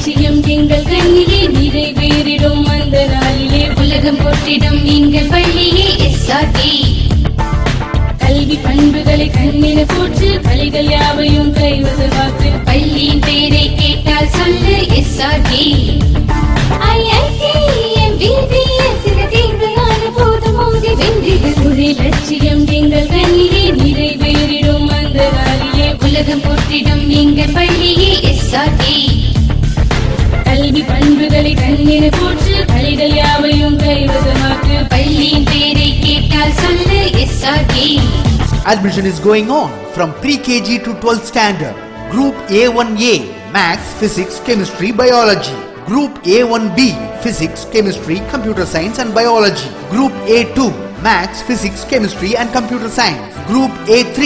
லட்சியம் எங்கள் கண்ணிலே நிறைவேறிடும் அந்த நாளிலே உலகம் போற்றிடும் எங்கள் பள்ளியே எஸ்ஆர்டி. கல்வி பண்புகளை கண்ணின போற்று பள்ளிகள் யாவையும் கைவசமாக்கு பள்ளியின் பேரை கேட்டால் சொல்லு எஸ்ஆர்டி. லட்சியம் எங்கள் கண்ணிலே நிறைவேறிடும் அந்த நாளிலே உலகம் போற்றிடும் எங்கள் பள்ளியே எஸ்ஆர்டி. கல்வி பண்புகளை கண்ணின போற்று பள்ளிகள் யாவையும் கைவசமாக்கு பள்ளியின் பேரை கேட்டால் சொல்லு SRT. Admission is going on from pre-KG to 12th standard. Group A1A Maths, Physics, Chemistry, Biology. Group A1B Physics, Chemistry, Computer Science and Biology. Group A2 Maths, Physics, Chemistry and Computer Science. Group A3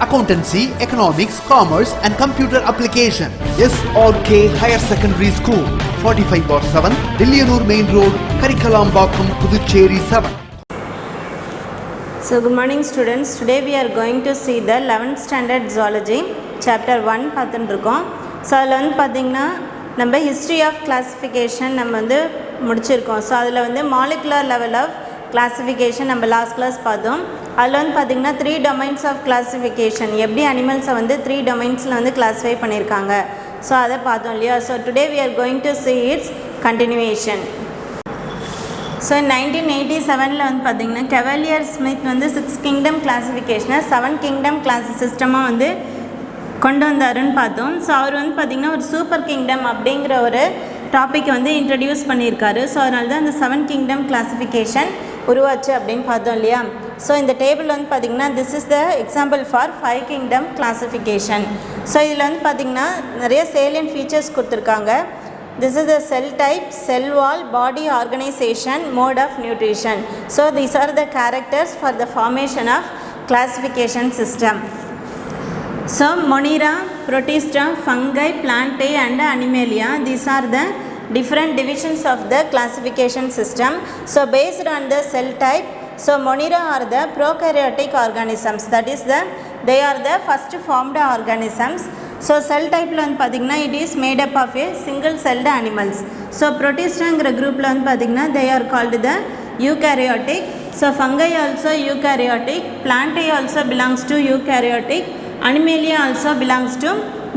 Accountancy, Economics, Commerce and Computer Application. SRK Higher Secondary School, 45/7, Dillianur Main Road, Karikalambakkam, Puducherry 7. So good morning students. Today we are going to see the 11th standard zoology chapter 1 பார்த்துட்டு இருக்கோம். So அதில் வந்து பார்த்திங்கன்னா நம்ம history of classification நம்ம வந்து முடிச்சிருக்கோம். So அதில் வந்து மாலிகுலர் லெவல் ஆஃப் கிளாஸிஃபிகேஷன் நம்ம லாஸ்ட் கிளாஸ் பார்த்தோம். அதில் வந்து பார்த்திங்கன்னா 3 டொமைன்ஸ் ஆஃப் கிளாஸிஃபிகேஷன் எப்படி அனிமல்ஸை வந்து 3 டொமைன்ஸில் வந்து கிளாஸிஃபை பண்ணியிருக்காங்க. ஸோ அதை பார்த்தோம் இல்லையா. So today we are going to see its continuation. So 1987 வந்து பார்த்திங்கன்னா கெவாலியர் ஸ்மித் வந்து 6 கிங்டம் கிளாஸிஃபிகேஷனை 7 கிங்டம் கிளாஸ் சிஸ்டமாக வந்து கொண்டு வந்தாருன்னு பார்த்தோம். ஸோ அவர் வந்து பார்த்திங்கன்னா ஒரு சூப்பர் கிங்டம் அப்படிங்கிற ஒரு டாப்பிக் வந்து இன்ட்ரடியூஸ் பண்ணியிருக்காரு. ஸோ அதனால தான் அந்த 7 கிங்டம் கிளாஸிஃபிகேஷன் உருவாச்சு அப்படின்னு பார்த்தோம் இல்லையா. ஸோ இந்த டேபிள் வந்து பார்த்திங்கன்னா this is the example for 5 kingdom classification. So இதில் வந்து பார்த்திங்கன்னா நிறைய சேலியன்ட் ஃபீச்சர்ஸ் கொடுத்துருக்காங்க. This is the cell type, cell wall, body organization, mode of nutrition. So these are the characters for the formation of classification system. So Monera, Protista, fungi, plantae and Animalia, these are the different divisions of the classification system. So based on the cell type, so Monera are the prokaryotic organisms, that is they are the first formed organisms. So cell டைப்பில் வந்து பார்த்திங்கன்னா it is made up of a single celled animals. So ப்ரோட்டிஸ்டாங்கிற குரூப்பில் வந்து பார்த்திங்கன்னா they are called the eukaryotic. So fungi also eukaryotic, plantae also belongs to eukaryotic, animalia also belongs to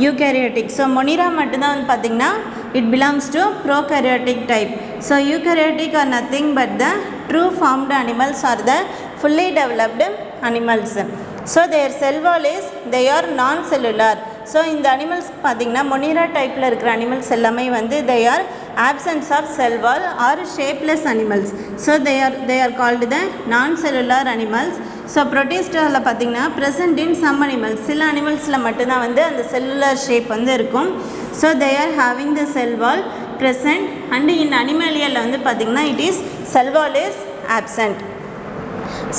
eukaryotic. So monera மட்டும்தான் வந்து பார்த்திங்கன்னா it belongs to prokaryotic type. So eukaryotic are nothing but the true formed animals are the fully developed animals. So their cell wall is they are non cellular. So இந்த animals பார்த்திங்கன்னா Monera டைப்பில் இருக்கிற animals எல்லாமே வந்து they are absence of cell wall are shapeless animals. So they are called the non cellular animals. So ப்ரோட்டிஸ்டாவில் பார்த்திங்கன்னா present in some animals, சில அனிமல்ஸில் மட்டும்தான் வந்து அந்த செல்லுலர் ஷேப் வந்து இருக்கும். So they are having the cell wall present and in அனிமலியில் வந்து பார்த்திங்கன்னா it is cell wall is absent.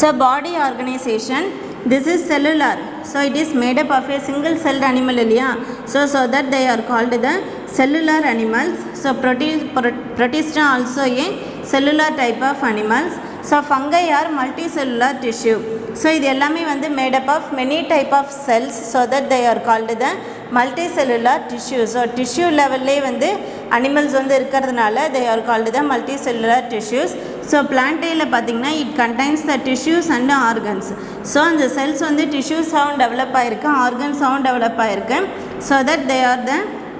So body organisation, this is cellular. So it is made up of a single celled animal இல்லையா. So that they are called the cellular animals. So protista also a cellular type of animals. So fungi are multicellular tissue. So இது எல்லாமே வந்து made up of many type of cells, so that they are called the multicellular tissue. So tissue levelலே வந்து animals வந்து இருக்கிறதுனால they are called the multicellular tissues. So பிளான்டேயில் பார்த்திங்கன்னா it contains the tissues and organs. So அந்த cells வந்து டிஷ்யூஸாகவும் develop ஆகிருக்கு, ஆர்கன்ஸாகவும் டெவலப் ஆகிருக்கு. So that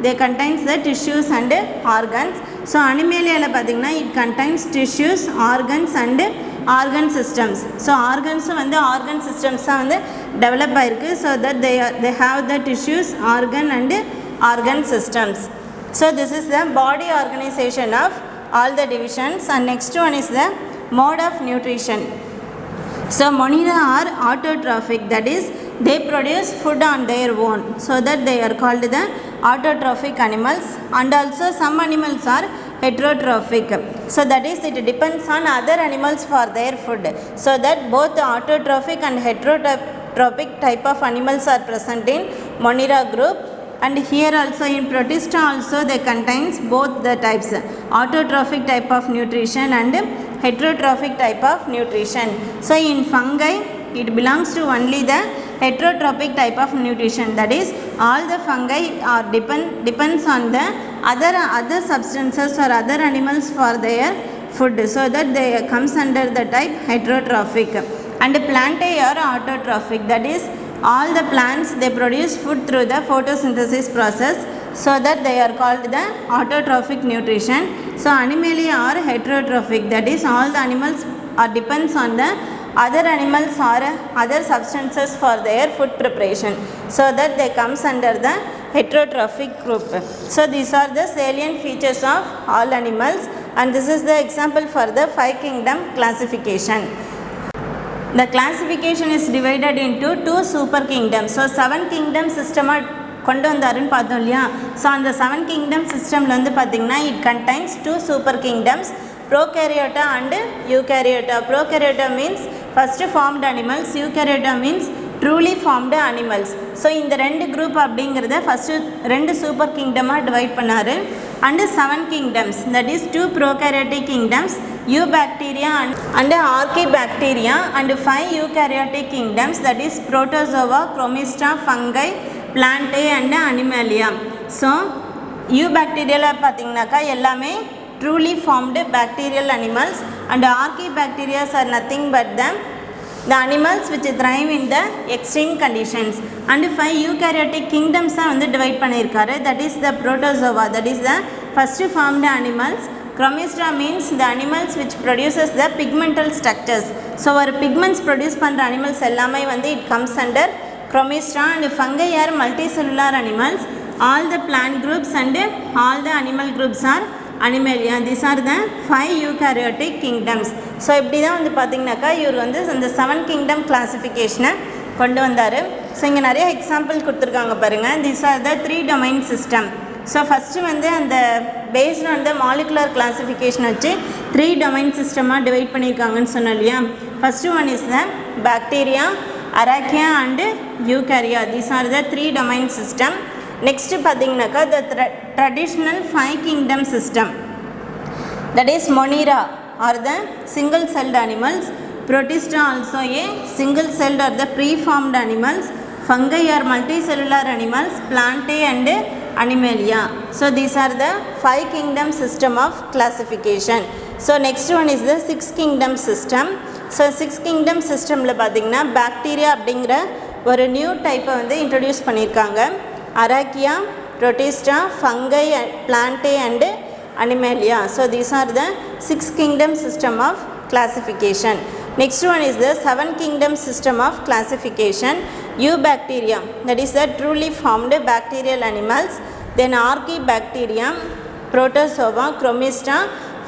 they contains the tissues and organs. So அனிமேலியாவில் பார்த்திங்கன்னா it contains tissues, organs and organ systems. So ஆர்கன்ஸும் வந்து ஆர்கன் சிஸ்டம்ஸாக வந்து டெவலப் ஆகிருக்கு. So that they have the tissues, organ and organ systems. So this is the body organisation of all the divisions. And next one is the mode of nutrition. So Monera are autotrophic, that is they produce food on their own, so that they are called the autotrophic animals. And also some animals are heterotrophic, so that is it depends on other animals for their food. So that both autotrophic and heterotrophic type of animals are present in Monera group. And here also in Protista also they contains both the types, autotrophic type of nutrition and heterotrophic type of nutrition. So in fungi it belongs to only the heterotrophic type of nutrition, that is all the fungi are depends on the other substances or other animals for their food, so that they comes under the type heterotrophic. And plantae are autotrophic, that is all the plants they produce food through the photosynthesis process, so that they are called the autotrophic nutrition. So animalia are heterotrophic, that is all the animals are depends on the other animals or other substances for their food preparation, so that they comes under the heterotrophic group. So these are the salient features of all animals, and this is the example for the 5 kingdom classification. The classification is divided into 2 super kingdoms. So 7 kingdom system கொண்டு வந்தாருன்னு பார்த்தோம் இல்லையா. So அந்த 7 kingdom சிஸ்டமில் வந்து பார்த்திங்கன்னா it contains 2 super kingdoms, prokaryota and eukaryota. Prokaryota means first formed animals, eukaryota means truly formed animals. So இந்த 2 group அப்படிங்கிறத ஃபஸ்ட்டு 2 சூப்பர் கிங்டமாக டிவைட் பண்ணார். And 7 kingdoms, that is 2 prokaryotic kingdoms, eubacteria and archaebacteria, and 5 eukaryotic kingdoms, that is protozoa, chromista, fungi, plantae and animalia. So eubacteriaல பார்த்திங்கனாக்கா எல்லாமே truly formed bacterial animals, and archaebacteria are nothing but the animals which thrive in the extreme conditions. And 5 eukaryotic kingdoms வந்து divide பண்ணியிருக்காரு, that is the protozoa, that is the first formed animals. Chromista means the animals which produces the pigmental structures. So ஒரு pigments produce பண்ணுற animals எல்லாமே வந்து it comes under Chromista. And fungi are multicellular animals. All the plant groups and all the animal groups are animalia. These are the 5 eukaryotic kingdoms. So இப்படி தான் வந்து பார்த்திங்கனாக்கா இவர் வந்து அந்த 7 kingdom கிளாஸிஃபிகேஷனை கொண்டு வந்தார். ஸோ இங்கே நிறைய எக்ஸாம்பிள் கொடுத்துருக்காங்க பாருங்கள். these are the 3 domain system. So first வந்து அந்த based on the molecular classification வச்சு 3 domain சிஸ்டமாக டிவைட் பண்ணியிருக்காங்கன்னு சொன்னோம் இல்லையா. First one is the bacteria, archaea and eukarya. these are the 3 domain system. Next பார்த்திங்கனாக்கா the traditional 5 kingdom system, that is monera are the single celled animals, protista also a single celled or the preformed animals, fungi are multicellular animals, plantae and animalia. So these are the 5 kingdom system of classification. So next one is the 6 kingdom system. So 6 kingdom systemல பார்த்திங்கன்னா bacteria அப்படிங்கிற ஒரு new டைப்பை வந்து introduce பண்ணியிருக்காங்க. அரேக்கியா, protista, fungi, plantae and animalia. So these are the 6 kingdom system of classification. Next one is the 7 kingdom system of classification. Eubacteria, that is the truly formed bacterial animals. Then archaebacteria, protozoa, chromista,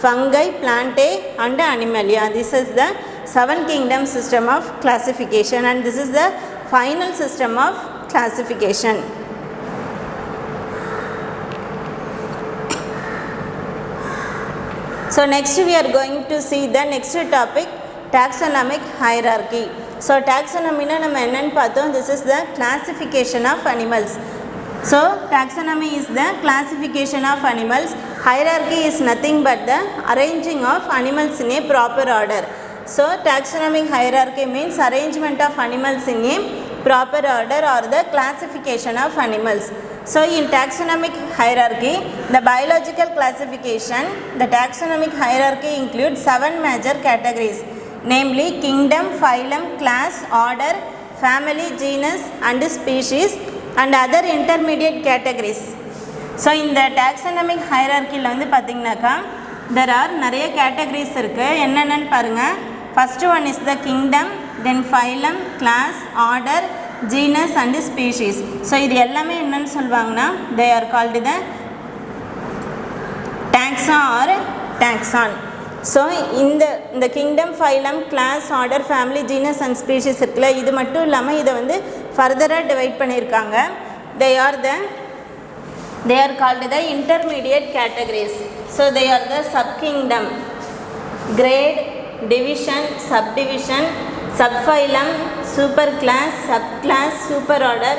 fungi, plantae and animalia. This is the 7 kingdom system of classification, and this is the final system of classification. So next we are going to see the next topic, taxonomic hierarchy. So taxonomy na நம்ம என்னன்னு பார்த்தோம். This is the classification of animals. So taxonomy is the classification of animals. Hierarchy is nothing but the arranging of animals in a proper order. So taxonomic hierarchy means arrangement of animals in a proper order or the classification of animals. So in taxonomic hierarchy, the biological classification, the taxonomic hierarchy includes 7 major categories, namely kingdom, phylum, class, order, family, genus and species and other intermediate categories. So in the taxonomic hierarchy la வந்து பாத்தீங்கன்னாக்கா there are நிறைய categories இருக்கு. என்னென்னன்னு பாருங்க. First one is the kingdom, then phylum, class, order, genus and species. So இது எல்லாமே என்னன்னு சொல்வாங்கன்னா they are called the taxa or taxon. So இந்த kingdom, phylum, class, order, family, genus and species இருக்குல்ல, இது மட்டும் இல்லாமல் இதை வந்து ஃபர்தராக டிவைட் பண்ணியிருக்காங்க. they are called the intermediate categories. So they are the subkingdom, grade, division, subdivision, subphylum, superclass, subclass, superorder,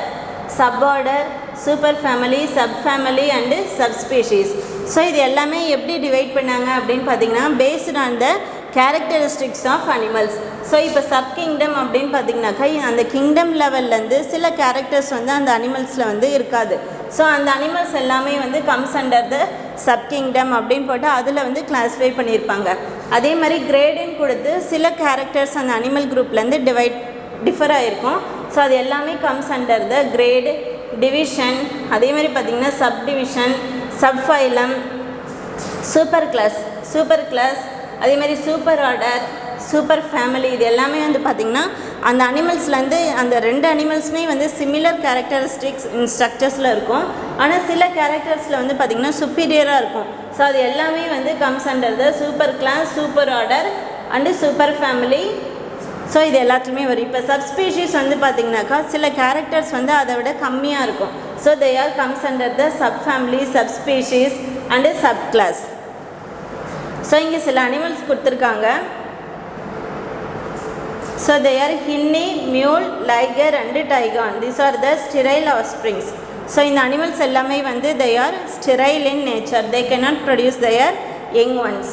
suborder, superfamily, subfamily and subspecies. So இது எல்லாமே எப்படி டிவைட் பண்ணாங்க அப்படின்னு பார்த்தீங்கன்னா based on the characteristics of animals. So இப்போ sub kingdom அப்படின்னு பார்த்தீங்கன்னாக்கா அந்த கிங்டம் லெவல்லேருந்து சில கேரக்டர்ஸ் வந்து அந்த அனிமல்ஸில் வந்து இருக்காது. ஸோ அந்த அனிமல்ஸ் எல்லாமே வந்து comes under the sub kingdom அப்படின்னு போட்டு அதில் வந்து கிளாஸிஃபை பண்ணியிருப்பாங்க. அதே மாதிரி கிரேடுன்னு கொடுத்து சில கேரக்டர்ஸ் அந்த அனிமல் குரூப்லேருந்து டிஃபர் ஆகிருக்கும். ஸோ அது எல்லாமே comes under the grade, division, அதே மாதிரி பார்த்திங்கன்னா sub division, sub phylum, super class, அதே மாதிரி சூப்பர் ஆர்டர், சூப்பர் ஃபேமிலி. இது எல்லாமே வந்து பார்த்திங்கன்னா அந்த அனிமல்ஸ்லேருந்து அந்த ரெண்டு அனிமல்ஸுமே வந்து சிமிலர் கேரக்டரிஸ்டிக்ஸ் ஸ்ட்ரக்சர்ஸில் இருக்கும். ஆனால் சில கேரக்டர்ஸில் வந்து பார்த்திங்கன்னா சுப்பீரியராக இருக்கும். ஸோ அது எல்லாமே வந்து comes under the super class, super order and super family. So இது எல்லாத்துலேயுமே வரும். இப்போ சப்ஸ்பீஷீஸ் வந்து பார்த்திங்கனாக்கா சில கேரக்டர்ஸ் வந்து அதை விட கம்மியாக இருக்கும். So they are comes under the sub family, subspecies and sub class. So இங்கே சில அனிமல்ஸ் கொடுத்துருக்காங்க. So they are hinny, mule, liger and tigon. These are the sterile offsprings. So இந்த அனிமல்ஸ் எல்லாமே வந்து they are sterile in nature. They cannot produce their young ones.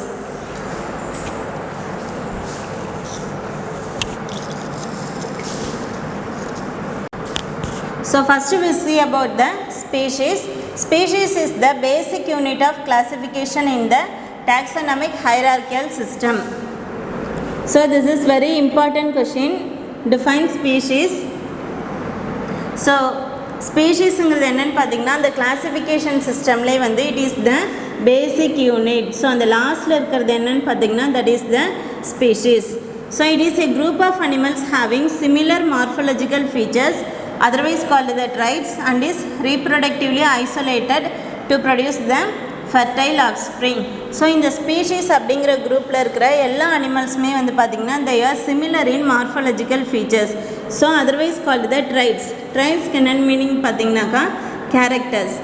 So first we see about the species. Species is the basic unit of classification in the taxonomic hierarchical system. So this is very important question. Define species. So ஸ்பீஷீஸுங்கிறது என்னென்னு பார்த்தீங்கன்னா அந்த classification சிஸ்டம்லேயே வந்து it is the basic unit. So அந்த லாஸ்ட்டில் இருக்கிறது என்னென்னு பார்த்தீங்கன்னா that is the species. So it is a group of animals having similar morphological features otherwise called the traits and is reproductively isolated to produce the fertile offspring. So இந்த species அப்படிங்கிற குரூப்பில் இருக்கிற எல்லா அனிமல்ஸுமே வந்து பார்த்திங்கன்னா they are similar in morphological features. So otherwise called the traits. traits என்ன meaning பார்த்திங்கனாக்கா கேரக்டர்ஸ்.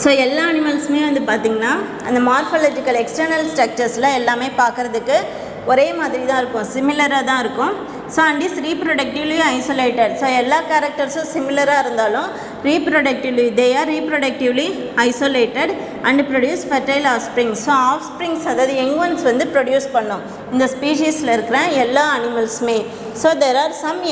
ஸோ எல்லா அனிமல்ஸுமே வந்து பார்த்திங்கன்னா அந்த மார்ஃபலஜிக்கல் எக்ஸ்டர்னல் ஸ்ட்ரக்சர்ஸில் எல்லாமே பார்க்குறதுக்கு ஒரே மாதிரி தான் இருக்கும், சிமிலராக தான் இருக்கும். So and is reproductively isolated. So எல்லா கேரக்டர்ஸும் சிமிலராக இருந்தாலும் reproductively they are reproductively isolated and produce fertile offspring. So offsprings அதாவது யங் ஒன்ஸ் வந்து ப்ரொடியூஸ் பண்ணோம் இந்த ஸ்பீஷீஸில் இருக்கிற எல்லா அனிமல்ஸுமே. So there are some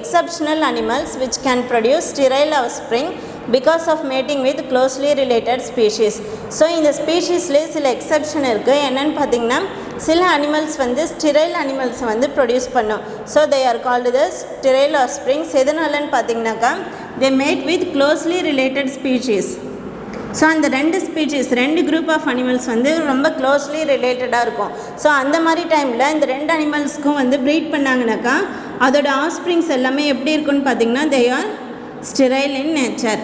exceptional animals which can produce sterile offspring because of mating with closely related species. So இந்த ஸ்பீஷீஸ்லேயே சில எக்ஸப்ஷன் இருக்குது. என்னென்னு பார்த்தீங்கன்னா சில அனிமல்ஸ் வந்து ஸ்டிரைல் அனிமல்ஸை வந்து ப்ரொடியூஸ் பண்ணும். So they are called the sterile offsprings. எதனாலன்னு பார்த்தீங்கன்னாக்கா they mate with closely related species. So அந்த ரெண்டு குரூப் ஆஃப் அனிமல்ஸ் வந்து ரொம்ப க்ளோஸ்லி ரிலேட்டடாக இருக்கும். ஸோ அந்த மாதிரி டைமில் இந்த ரெண்டு அனிமல்ஸ்க்கும் வந்து ப்ரீட் பண்ணாங்கனாக்கா அதோட ஆஃப்ஸ்ப்ரிங்ஸ் எல்லாமே எப்படி இருக்குன்னு பார்த்தீங்கன்னா they are sterile in nature.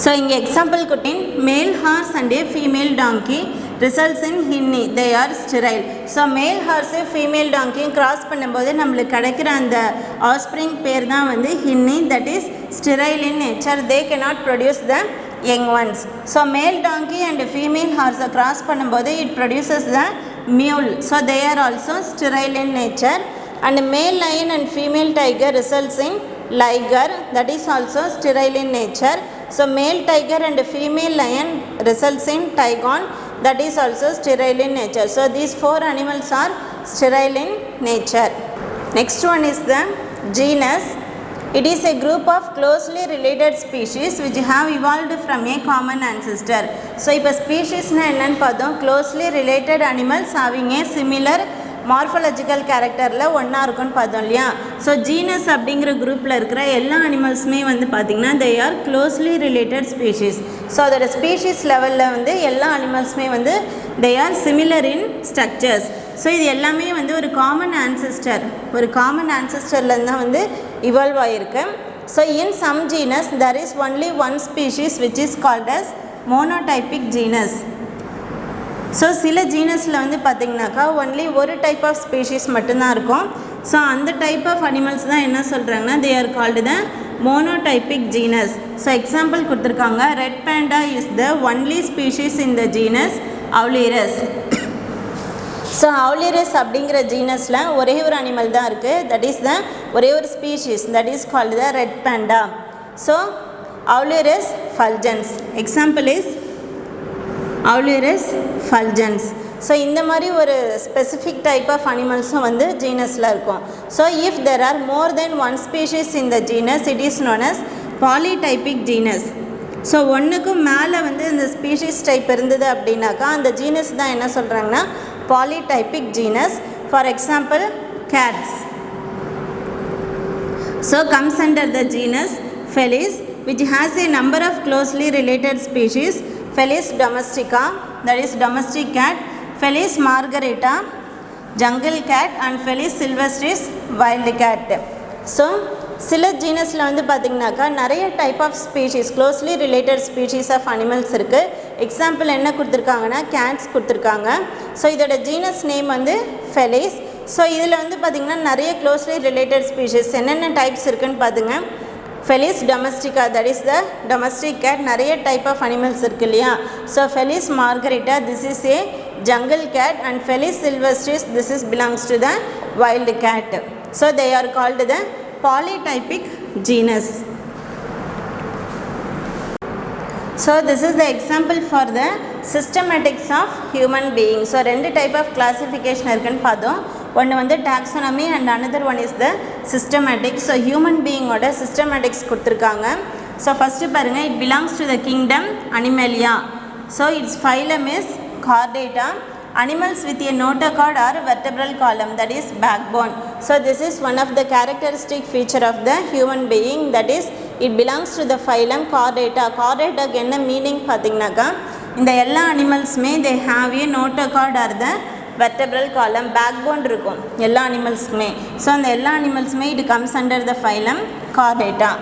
So இங்கே எக்ஸாம்பிள் குட்டின் male horse and a female donkey results in hinny they are sterile. So male horse female டாங்கியும் கிராஸ் பண்ணும்போது நம்மளுக்கு கிடைக்கிற அந்த ஆஸ்ப்ரிங் பேர் தான் வந்து hinny, that is sterile in nature. They cannot produce the young ones. So male donkey and female ஹார்ஸை cross பண்ணும்போது it produces the mule. So they are also sterile in nature. And மேல் line and female tiger results in liger, that is also sterile in nature. So male tiger and female lion results in tigon, that is also sterile in nature. So these four animals are sterile in nature. Next one is the genus. It is a group of closely related species which have evolved from a common ancestor. So இப்போ ஸ்பீஷீஸ்னால் என்னென்னு பார்த்தோம், closely related animals having a similar மார்ஃபலஜிக்கல் கேரக்டரில் ஒன்றா இருக்குன்னு பார்த்தோம் இல்லையா. So genus அப்படிங்கிற குரூப்பில் இருக்கிற எல்லா அனிமல்ஸுமே வந்து பார்த்திங்கன்னா they R closely related species. So அதோட ஸ்பீஷீஸ் லெவலில் வந்து எல்லா அனிமல்ஸுமே வந்து they are similar in structures. So இது எல்லாமே வந்து ஒரு காமன் ஆன்செஸ்டர்லேருந்து தான் வந்து இவால்வ் ஆகிருக்கு. So in some genus there is only one species which is called as monotypic genus. So சில ஜீனஸில் வந்து பார்த்திங்கனாக்கா ஒன்லி ஒரு டைப் ஆஃப் ஸ்பீஷீஸ் மட்டும்தான் இருக்கும். ஸோ அந்த டைப் ஆஃப் அனிமல்ஸ் தான் என்ன சொல்கிறாங்கன்னா they are called the monotypic genus. So example கொடுத்துருக்காங்க, red panda is the only species in the genus Ailurus. So Ailurus அப்படிங்கிற ஜீனஸில் ஒரே ஒரு அனிமல் தான் இருக்குது, தட் இஸ் த ஒரே ஒரு species, that is called the red panda. So Ailurus fulgens. Example is Aulurus fulgens. ஸோ இந்த மாதிரி ஒரு ஸ்பெசிஃபிக் டைப் ஆஃப் அனிமல்ஸும் வந்து ஜீனஸில் இருக்கும். So if there are more then one species in the genus it is known as polytypic genus. So ஒன்றுக்கும் மேலே வந்து இந்த ஸ்பீஷீஸ் டைப் இருந்தது அப்படின்னாக்கா அந்த ஜீனஸ் தான் என்ன சொல்கிறாங்கன்னா polytypic genus. For example cats. So comes under the genus Felis, which has a number of closely related species. Felis domestica, that is domestic cat, Felis margarita, jungle cat, and Felis silvestris, wild cat. So சில ஜீனஸில் வந்து பார்த்திங்கனாக்கா நிறைய type of species closely related species of animals இருக்குது. Example என்ன கொடுத்துருக்காங்கன்னா cats கொடுத்துருக்காங்க. So இதோட genus name வந்து ஃபெலிஸ். ஸோ இதில் வந்து பார்த்திங்கன்னா நிறைய க்ளோஸ்லி ரிலேட்டட் ஸ்பீஷீஸ் என்னென்ன டைப்ஸ் இருக்குதுன்னு பார்த்துங்க. Felis domestica, that is the domestic cat. நிறைய டைப் ஆஃப் அனிமல்ஸ் இருக்குது இல்லையா. So Felis margarita, this is a jungle cat, and Felis silvestris, this is belongs to the wild cat. So they are called the polytypic genus. So this is the example for the systematics of human beings. So ரெண்டு type of classification இருக்குன்னு பார்த்தோம். ஒன்று வந்து taxonomy and another one is the systematic. So human being ஓட systematics கொடுத்துருக்காங்க. So first பாருங்க, it belongs to the kingdom Animalia. So its phylum is Chordata. Animals with a notochord or vertebral column, that is backbone. So this is one of the characteristic feature of the human being, that is it belongs to the phylum Chordata. Chordata என்ன meaning பார்த்தீங்கன்னாக்கா, இந்த எல்லா அனிமல்ஸுமே they have a notochord or the vertebral column, backbone இருக்கும் எல்லா அனிமல்ஸுமே. So அந்த எல்லா அனிமல்ஸுமே it comes under the phylum Chordata,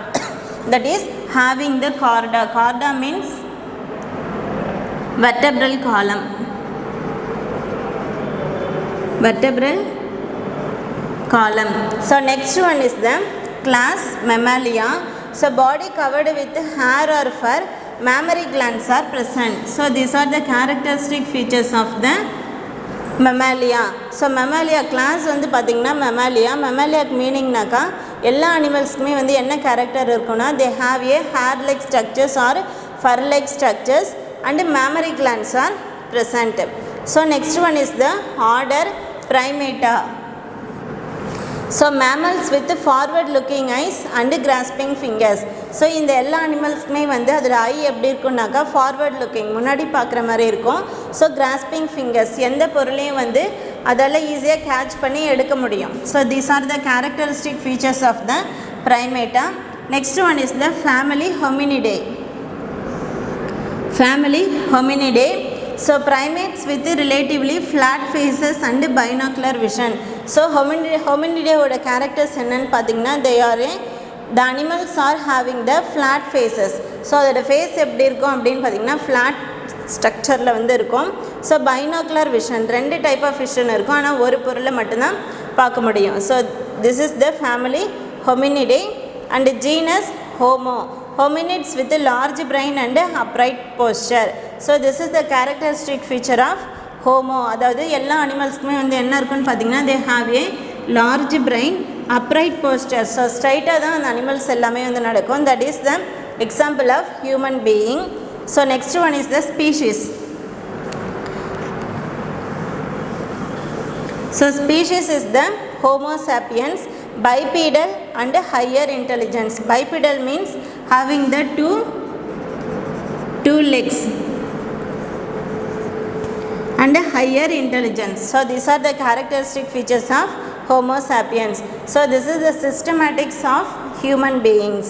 that is having the chorda. Chorda means vertebral column, vertebral column. So next one is the class Mammalia. So body covered with hair or fur, mammary glands are present. So these are the characteristic features of the Mammalia. So Mammalia class வந்து பார்த்தீங்கன்னா Mammalia மீனிங்னாக்கா எல்லா அனிமல்ஸ்க்குமே வந்து என்ன character இருக்குன்னா, they have a hair like structures or fur like structures and mammary glands are present. So next one is the order Primata. So mammals with forward looking eyes and grasping fingers. So இந்த எல்லா அனிமல்ஸ்க்குமே வந்து அதோட ஐ எப்படி இருக்குன்னாக்கா forward looking, முன்னாடி பார்க்குற மாதிரி இருக்கும். So grasping fingers, எந்த பொருளையும் வந்து அதால் ஈஸியாக கேட்ச் பண்ணி எடுக்க முடியும். So these are the characteristic features of the Primata. Next one is the family Hominidae. Family Hominidae. So primates with relatively flat faces and binocular vision. So hominidae ஓட characters என்னன்னு பார்த்தீங்கன்னா, the animals are having the flat faces. So அதோட face எப்படி இருக்கும் அப்படின்னு பார்த்தீங்கன்னா flat ஸ்ட்ரக்சரில் வந்து இருக்கும். ஸோ பைனாக்குலர் விஷன், ரெண்டு டைப் ஆஃப் விஷன் இருக்கும், ஆனால் ஒரு பொருளை மட்டும்தான் பார்க்க முடியும். So this is the family Hominidae and genus Homo. Hominids with a large brain and upright posture. So this is the characteristic feature of Homo. அதாவது எல்லா அனிமல்ஸ்க்குமே வந்து என்ன இருக்குன்னு பார்த்தீங்கன்னா, they have a large brain, upright posture. So ஸ்ட்ரைட்டாக தான் அந்த animals எல்லாமே வந்து நடக்கும். That is the example of human being. So next one is the species. So species is the Homo sapiens, bipedal and higher intelligence. Bipedal means having the two legs and higher intelligence. So these are the characteristic features of Homo sapiens. So this is the systematics of human beings.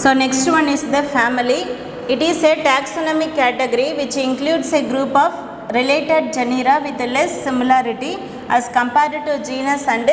So next one is the family. It is a taxonomic category which includes a group of related genera with less similarity as compared to genus and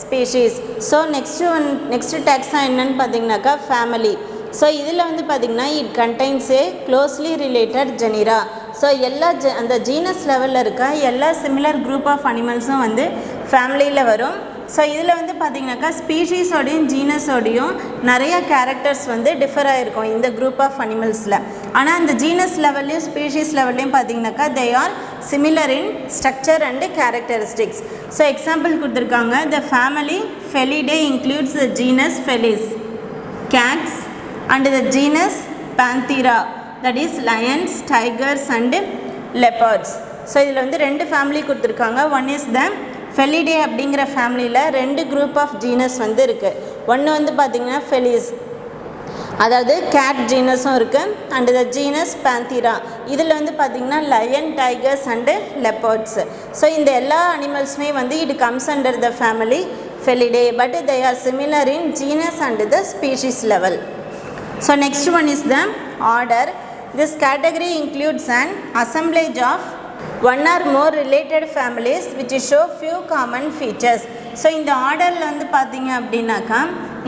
species. So next taxa என்னன்னு பார்த்தீங்கன்னாக்கா family. So இதில் வந்து பார்த்திங்கன்னா it contains a closely related genera. So எல்லா அந்த genus லெவலில் இருக்க எல்லா சிமிலர் குரூப் ஆஃப் அனிமல்ஸும் வந்து ஃபேமிலியில் வரும். ஸோ இதில் வந்து பார்த்திங்கனாக்கா ஸ்பீஷீஸோடையும் ஜீனஸோடையும் நிறைய கேரக்டர்ஸ் வந்து டிஃபர் ஆகிருக்கும் இந்த குரூப் ஆஃப் அனிமல்ஸில். ஆனால் அந்த ஜீனஸ் லெவல்லையும் ஸ்பீஷீஸ் லெவல்லையும் பார்த்திங்கனாக்கா they are similar in structure and characteristics. So example கொடுத்துருக்காங்க. The family Felidae includes the genus Felis, cats, and the genus Panthera, that is lions, tigers and leopards. So இதில் வந்து ரெண்டு family கொடுத்துருக்காங்க. One is the Felidae அப்படிங்கிற ஃபேமிலியில் ரெண்டு group of genus வந்து இருக்குது. ஒன்று வந்து பார்த்திங்கன்னா ஃபெலிஸ், அதாவது கேட் ஜீனஸும் இருக்குது, அண்டு த ஜீனஸ் பேந்தீரா. இதில் வந்து பார்த்திங்கன்னா lion, tigers and leopards. So இந்த எல்லா அனிமல்ஸுமே வந்து it comes under the family Felidae, but they are similar in genus and the species level. So next one is the order. This category includes an assemblage of one or more related families which show few common features. So இந்த ஆர்டரில் வந்து பார்த்தீங்க அப்படின்னாக்கா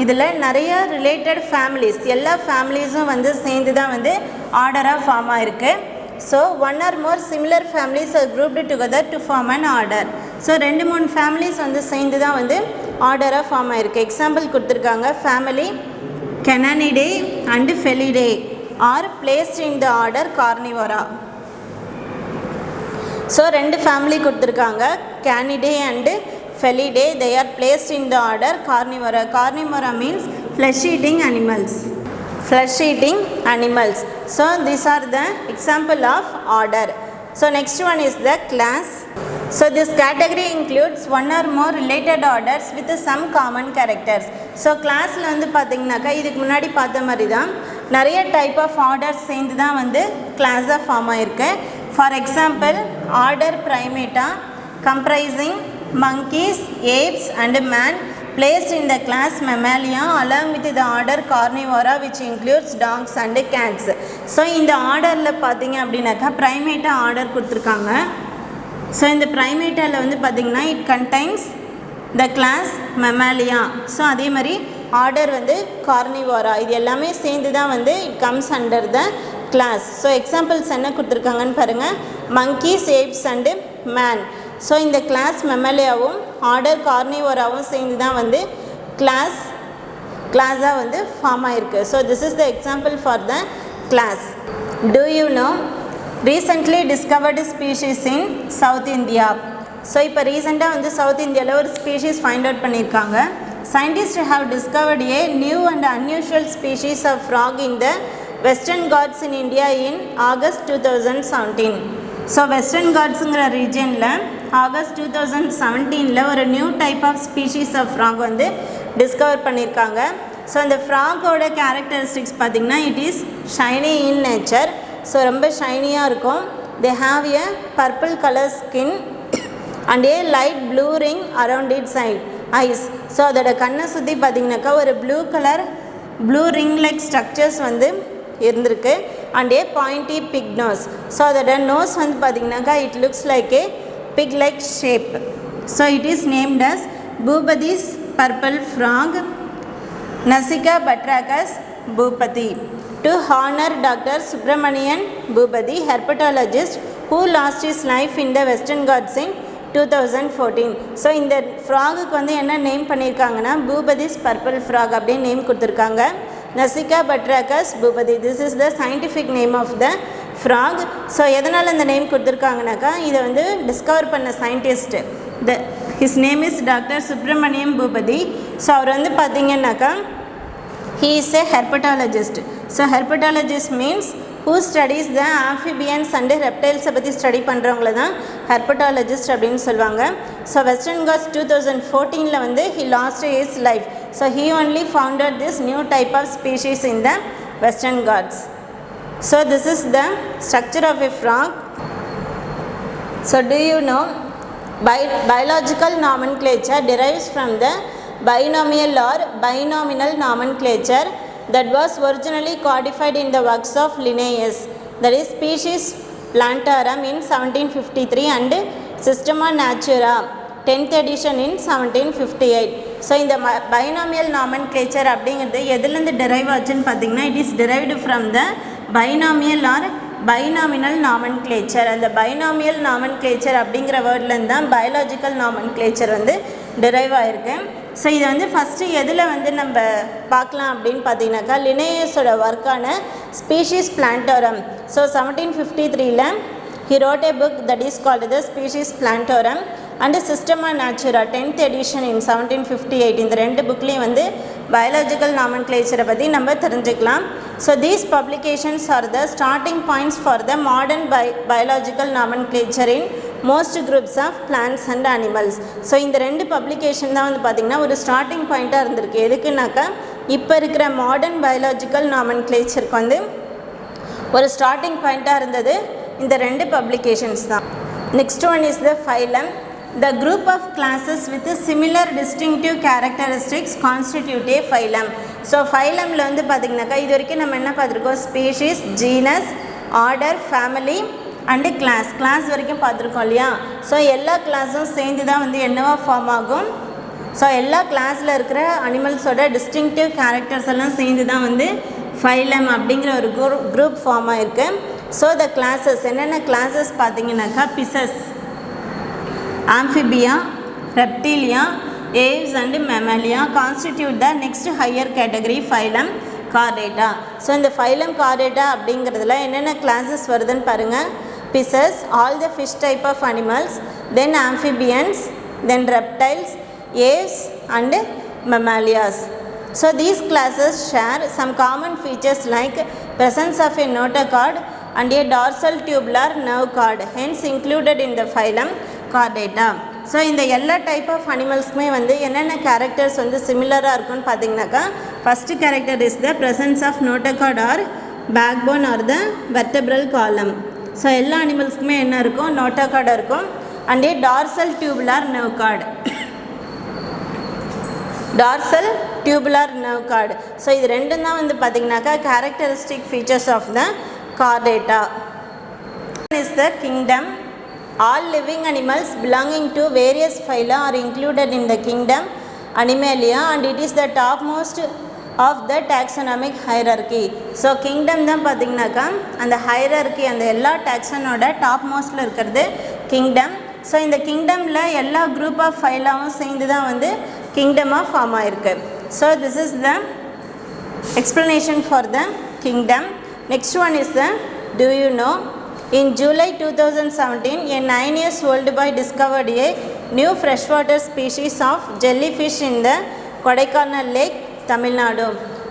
இதில் நிறைய related families, எல்லா ஃபேமிலிஸும் வந்து சேர்ந்து தான் வந்து ஆர்டராக ஃபார்ம் ஆகிருக்கு. So one or more similar families are grouped together to form an order. So 2-3 families வந்து சேர்ந்து தான் வந்து ஆர்டராக ஃபார்ம் ஆகிருக்கு. எக்ஸாம்பிள் கொடுத்துருக்காங்க. Family Cananidae and Felidae are placed in the order Carnivora. ஸோ ரெண்டு ஃபேமிலி கொடுத்துருக்காங்க, Canidae and Felidae. They are placed in the order Carnivora. Carnivora means flesh eating animals. Flesh eating animals. So these are the example of order. So next one is the class. So this category includes one or more related orders with some common characters. So கிளாஸில் வந்து பார்த்திங்கனாக்கா இதுக்கு முன்னாடி பார்த்த மாதிரி தான் நிறைய type of orders சேர்ந்து தான் வந்து கிளாஸாக ஃபார்ம் ஆகிருக்கு. For example order ப்ரைமேட்டா comprising monkeys, apes and man placed in the class Mammalia along with the order Carnivora which includes dogs and cats. So இந்த ஆர்டரில் பார்த்திங்க அப்படின்னாக்கா ப்ரைமேட்டா ஆர்டர் கொடுத்துருக்காங்க. ஸோ இந்த ப்ரைமேட்டாவில் வந்து பார்த்திங்கன்னா it contains the class Mammalia. So அதே மாதிரி ஆர்டர் வந்து கார்னிவோரா. இது எல்லாமே சேர்ந்து தான் வந்து it comes under the class. So examples என்ன கொடுத்துருக்காங்கன்னு பாருங்கள். monkeys, apes and man. So இந்த கிளாஸ் மெமாலியாவும் ஆர்டர் கார்னிவோராவும் சேர்ந்து தான் வந்து கிளாஸாக வந்து ஃபார்ம் ஆகிருக்கு. So this is the example for the class. Do you know recently discovered species in South India. So இப்போ ரீசெண்டாக வந்து சவுத் இந்தியாவில் ஒரு ஸ்பீஷீஸ் ஃபைண்ட் அவுட் பண்ணியிருக்காங்க. Scientists have discovered a new and unusual species of frog in the Western Ghats in India in August 2017. So western காட்ஸுங்கிற ரீஜனில் August 2017 ஒரு new type of species of frog வந்து discover பண்ணியிருக்காங்க. So அந்த ஃப்ராகோட characteristics பார்த்திங்கன்னா it is shiny in nature. So ரொம்ப ஷைனியாக இருக்கும். They have a purple colour skin and a light blue ring around its eyes. So அதோட கண்ணை சுற்றி பார்த்திங்கனாக்கா ஒரு ப்ளூ ரிங் லைக் ஸ்ட்ரக்சர்ஸ் வந்து இருந்திருக்கு. And a pointy pig nose. So அதோட நோஸ் வந்து பார்த்திங்கனாக்கா it looks like a pig like shape. So it is named as Bhupathi's purple frog Nasikabatrachus Bhupathi to honor Dr. Subramanian Bhupati, herpetologist who lost his life in the Western Ghats in 2014. So இந்த ஃப்ராகுக்கு வந்து என்ன name பண்ணியிருக்காங்கன்னா Bhupathi's purple frog அப்படின்னு name கொடுத்துருக்காங்க. Nasikabatrachus Bhupathi, this is the scientific name of the frog. So எதனால் இந்த name கொடுத்துருக்காங்கனாக்கா இதை வந்து டிஸ்கவர் பண்ண scientist his name is doctor Subramaniam Bhupathi. So அவர் வந்து பார்த்திங்கன்னாக்கா he is a herpetologist. So herpetologist means who studies the amphibians and reptiles பற்றி ஸ்டடி பண்ணுறவங்கள தான் herpetologist அப்படின்னு சொல்லுவாங்க. ஸோ வெஸ்டர்ன் காட்ஸ் 2014 வந்து he lost his life. So he only founded this new type of species in the Western Ghats. So this is the structure of a frog. So do you know biological nomenclature derives from the binomial or binomial nomenclature that was originally codified in the works of Linnaeus, that is species Plantarum in 1753 and Systema Naturae 10th edition in 1758. So இந்த binomial nomenclature அப்படிங்கிறது எதுலேருந்து derive ஆச்சுன்னு பார்த்தீங்கன்னா it is derived from the binomial or binominal nomenclature. அந்த binomial nomenclature அப்படிங்கிற வேர்ட்லேருந்து தான் biological nomenclature வந்து டெரைவ் ஆகிருக்கு. ஸோ இதை வந்து ஃபஸ்ட்டு எதில் வந்து நம்ம பார்க்கலாம் அப்படின்னு பார்த்தீங்கன்னாக்கா லினேயஸோட ஒர்க்கான Species Plantorum. So 1753 he wrote a book that is called the Species Plantorum, and Systema Naturae 10th edition in 1758 இந்த ரெண்டு புக்லேயும் வந்து பயாலஜிக்கல் நாமன்க்ளேச்சரை பற்றி நம்ம தெரிஞ்சுக்கலாம். So these publications are the starting points for the modern biological nomenclature in most groups of plants and animals. So இந்த ரெண்டு publication தான் வந்து பார்த்திங்கன்னா ஒரு ஸ்டார்டிங் பாயிண்ட்டாக இருந்திருக்கு. எதுக்குன்னாக்கா இப்போ இருக்கிற மாடர்ன் பயாலஜிக்கல் நாமன்க்ளேச்சருக்கு வந்து ஒரு ஸ்டார்டிங் பாயிண்ட்டாக இருந்தது இந்த ரெண்டு பப்ளிகேஷன்ஸ் தான். Next one is the phylum. The group of classes with similar distinctive characteristics constitute a phylum. So ஃபைலமில் வந்து பார்த்திங்கனாக்கா இது வரைக்கும் நம்ம என்ன பார்த்துருக்கோம், species, genus, order, family and class வரைக்கும் பார்த்துருக்கோம் இல்லையா. ஸோ எல்லா கிளாஸும் சேர்ந்து தான் வந்து என்னவா ஃபார்ம் ஆகும். ஸோ எல்லா கிளாஸில் இருக்கிற அனிமல்ஸோட டிஸ்டிங்டிவ் கேரக்டர்ஸ் எல்லாம் சேர்ந்து தான் வந்து ஃபைலம் அப்படிங்கிற ஒரு குரூப் ஃபார்ம் ஆகிருக்கு. ஸோ த கிளாஸஸ் என்னென்ன கிளாஸஸ் பார்த்தீங்கன்னாக்கா pisses, amphibian, reptilia, aves and mammalia constitute the next higher category phylum chordata. So இந்த phylum chordata அப்படிங்கிறதுல என்னென்ன classes வருதுன்னு பாருங்கள். Pisces, all the fish type of animals, then amphibians, then reptiles, aves and mammalias. So these classes share some common features like presence of a notochord and a dorsal tubular nerve cord, hence included in the phylum chordata. So இந்த எல்லா type of அனிமல்ஸ்க்குமே வந்து என்னென்ன characters வந்து சிமிலராக இருக்குன்னு பார்த்தீங்கன்னாக்கா first character is the presence of notochord or back bone or the vertebral column. So எல்லா அனிமல்ஸ்க்குமே என்ன இருக்கும், நோட்டோகார்டு இருக்கும் and a dorsal tubular nerve cord. Dorsal tubular nerve cord. So இது ரெண்டும் தான் வந்து பார்த்திங்கனாக்கா characteristic features of the Chordata. Is the kingdom. All living animals belonging to various phyla are included in the kingdom Animalia and it is the topmost of the taxonomic hierarchy. So kingdom தான் பார்த்திங்கனாக்கா அந்த hierarchy அந்த எல்லா டாக்ஸனோட top மோஸ்டில் இருக்கிறது kingdom. So இந்த கிங்டமில் எல்லா group of ஃபைலாவும் சேர்ந்து தான் வந்து கிங்டமாக ஃபார்ம் ஆகிருக்கு. So this is the explanation for the kingdom. Next one is the do you know. In July 2017, a 9 years old boy discovered a new freshwater species of jellyfish in the Kodaikanal Lake, Tamil Nadu.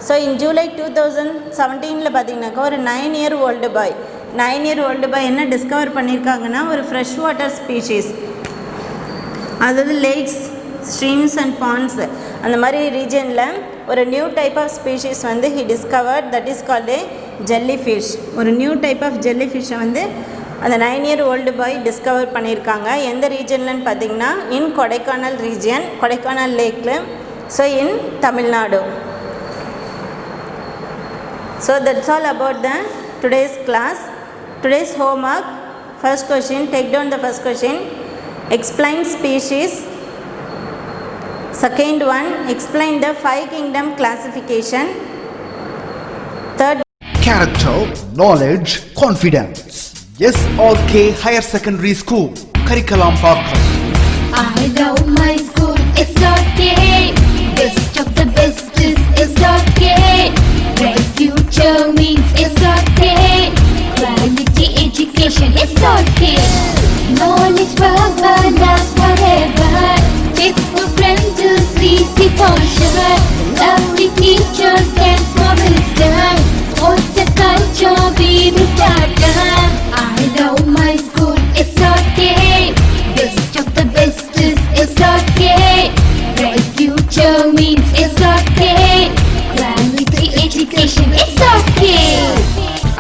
So in July 2017 பார்த்தீங்கன்னாக்கா ஒரு 9-year-old boy என்ன discover பண்ணியிருக்காங்கன்னா ஒரு fresh water species, அதாவது lakhs, streams and bonds அந்த மாதிரி ரீஜனில் ஒரு நியூ டைப் ஆஃப் ஸ்பீஷீஸ் வந்து he discovered, that is called jellyfish. ஒரு நியூ டைப் ஆஃப் ஜெல்லிஃபிஷ்ஷை வந்து அந்த 9-year-old பாய் டிஸ்கவர் பண்ணியிருக்காங்க. எந்த ரீஜன்லன்னு பார்த்தீங்கன்னா இன் கொடைக்கானல் ரீஜியன், கொடைக்கானல் லேக்கில். So in Tamil Nadu. So that's all about the today's class. Today's homework, first question, take down the first question, explain species. Second one, explain the 5 kingdom classification. Third, Character, knowledge, confidence. SRK Higher Secondary School, Curriculum Parkram. I love my school, it's okay. Best of the best is it's okay. Bright future means it's okay. Quality education, it's okay. Knowledge forever, love forever. Faithful friends to see the culture. Lovely teachers and for wisdom. What's the culture we will start? I love my school, it's okay. Best of the best is it's okay. Bright future means it's okay. Quality education, it's okay.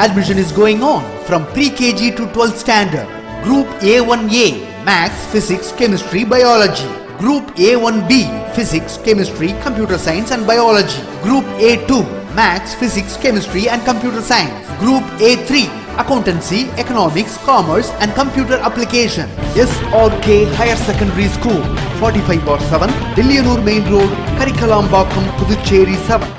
Admission is going on from pre-KG to 12th standard. Group A1A, Maths, Physics, Chemistry, Biology. Group A1B, Physics, Chemistry, Computer Science and Biology. Group A2, Maths, Physics, Chemistry and Computer Science. Group A3, Accountancy, Economics, Commerce and Computer Application. SRK Higher Secondary School, 45/7, Dilliyanur Main Road, Karikalambakkam, Puducherry 7.